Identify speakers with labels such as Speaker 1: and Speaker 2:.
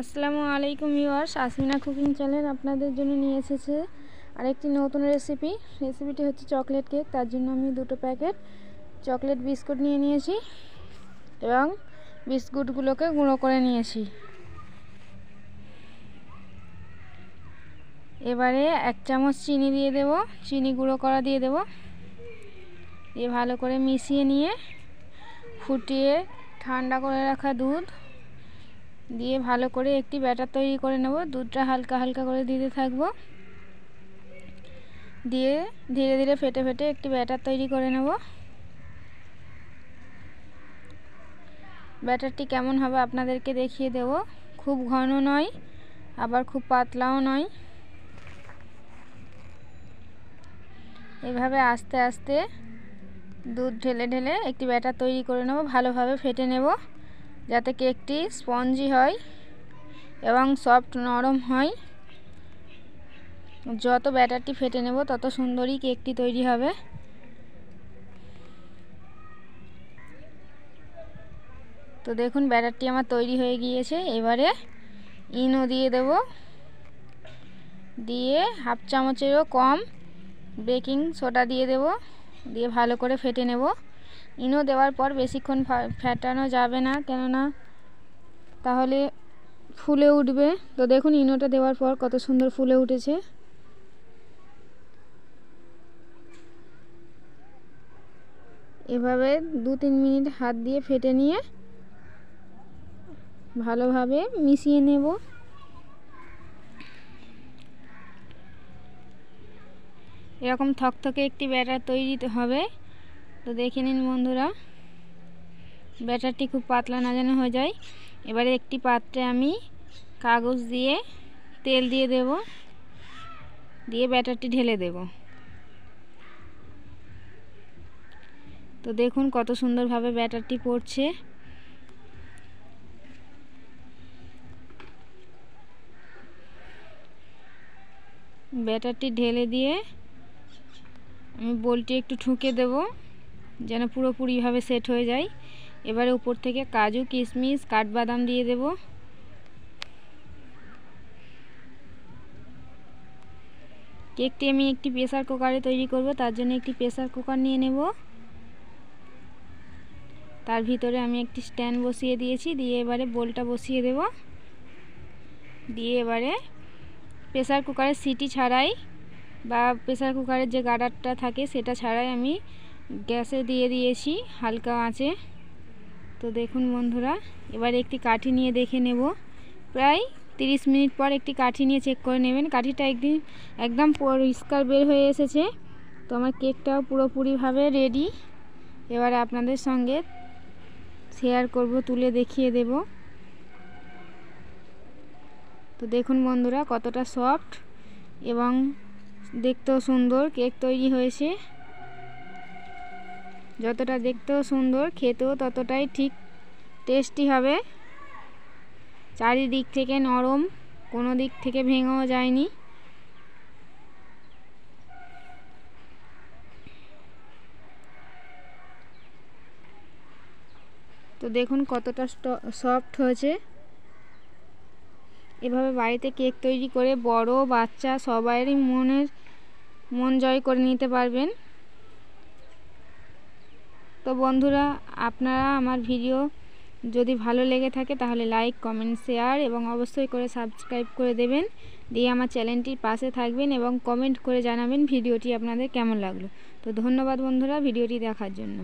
Speaker 1: আসসালামু আলাইকুম viewers, Asmina cooking channel আপনাদের জন্য নিয়ে এসেছে আরেকটি নতুন রেসিপিটি হচ্ছে চকলেট কেক। তার জন্য আমি 2টো প্যাকেট চকলেট বিস্কুট নিয়ে নিয়েছি এবং বিস্কুটগুলোকে গুঁড়ো করে নিয়েছি। এবারে 1 চামচ চিনি দিয়ে দেব, চিনি গুঁড়ো করা দিয়ে দেব, দিয়ে ভালো করে মিশিয়ে নিয়ে ফুটিয়ে ঠান্ডা করে রাখা দুধ দিয়ে ভালো করে একটি ব্যাটার তৈরি করে নেব। দুধটা হালকা হালকা করে দিতে থাকবো, দিয়ে ধীরে ধীরে ফেটে ফেটে একটি ব্যাটার তৈরি করে নেব। ব্যাটারটি কেমন হবে আপনাদেরকে দেখিয়ে দেব। খুব ঘন নয়, আবার খুব পাতলাও নয়। এভাবে আস্তে আস্তে দুধ ঢেলে ঢেলে একটি ব্যাটার তৈরি করে নেব। ভালোভাবে ফেটে নেব যাতে কেকটি স্পঞ্জি হয় এবং সফট নরম হয়। যত ব্যাটারটি ফেটে নেব তত সুন্দরই কেকটি তৈরি হবে। তো দেখুন ব্যাটারটি আমার তৈরি হয়ে গিয়েছে। এবারে ইনো দিয়ে দেব, দিয়ে 1/2 চামচেরও কম বেকিং সোডা দিয়ে দেব, দিয়ে ভালো করে ফেটে নেব। ইনো দেওয়ার পর বেশিক্ষণ ফেটানো যাবে না, কেননা তাহলে ফুলে উঠবে। তো দেখুন ইনোটা দেওয়ার পর কত সুন্দর ফুলে উঠেছে। এভাবে 2-3 মিনিট হাত দিয়ে ফেটে নিয়ে ভালোভাবে মিশিয়ে নেব। এরকম থকথকে একটি ব্যাটার তৈরি হবে। তো দেখে নিন বন্ধুরা, ব্যাটারটি খুব পাতলা না যেন হয়ে যায়। এবারে একটি পাত্রে আমি কাগজ দিয়ে তেল দিয়ে দেব, দিয়ে ব্যাটারটি ঢেলে দেব। তো দেখুন কত সুন্দরভাবে ব্যাটারটি পড়ছে। ব্যাটারটি ঢেলে দিয়ে আমি বোলটি একটু ঠুকে দেব যেন পুরোপুরিভাবে সেট হয়ে যায়। এবারে উপর থেকে কাজু, কিশমিশ, কাঠবাদাম দিয়ে দেব। কেকটি আমি একটি প্রেসার কুকারে তৈরি করব, তার জন্য একটি প্রেসার কুকার নিয়ে নেব। তার ভিতরে আমি একটি স্ট্যান্ড বসিয়ে দিয়েছি, দিয়ে এবারে বোলটা বসিয়ে দেব। দিয়ে এবারে প্রেসার কুকারের সিটি ছাড়াই বা প্রেসার কুকারের যে গার্ডারটা থাকে সেটা ছাড়াই আমি গ্যাসে দিয়ে দিয়েছি হালকা আঁচে। তো দেখুন বন্ধুরা, এবারে একটি কাঠি নিয়ে দেখে নেব। প্রায় 30 মিনিট পর একটি কাঠি নিয়ে চেক করে নেবেন। কাঠিটা একদম পরিষ্কার বের হয়ে এসেছে। তো আমার কেকটাও পুরোপুরিভাবে রেডি। এবারে আপনাদের সঙ্গে শেয়ার করব, তুলে দেখিয়ে দেব। তো দেখুন বন্ধুরা কতটা সফট এবং দেখতেও সুন্দর কেক তৈরি হয়েছে। যতটা দেখতেও সুন্দর, খেতেও ততটাই ঠিক টেস্টি হবে। চারিদিক থেকে নরম, কোনো দিক থেকে ভেঙেও যায়নি। তো দেখুন কতটা সফট হয়েছে। এভাবে বাড়িতে কেক তৈরি করে বড় বাচ্চা সবারই মন জয় করে নিতে পারবেন। তো বন্ধুরা, আপনারা আমার ভিডিও যদি ভালো লেগে থাকে তাহলে লাইক, কমেন্ট, শেয়ার এবং অবশ্যই করে সাবস্ক্রাইব করে দেবেন। দিয়ে আমার চ্যানেলটির পাশে থাকবেন এবং কমেন্ট করে জানাবেন ভিডিওটি আপনাদের কেমন লাগলো। তো ধন্যবাদ বন্ধুরা ভিডিওটি দেখার জন্য।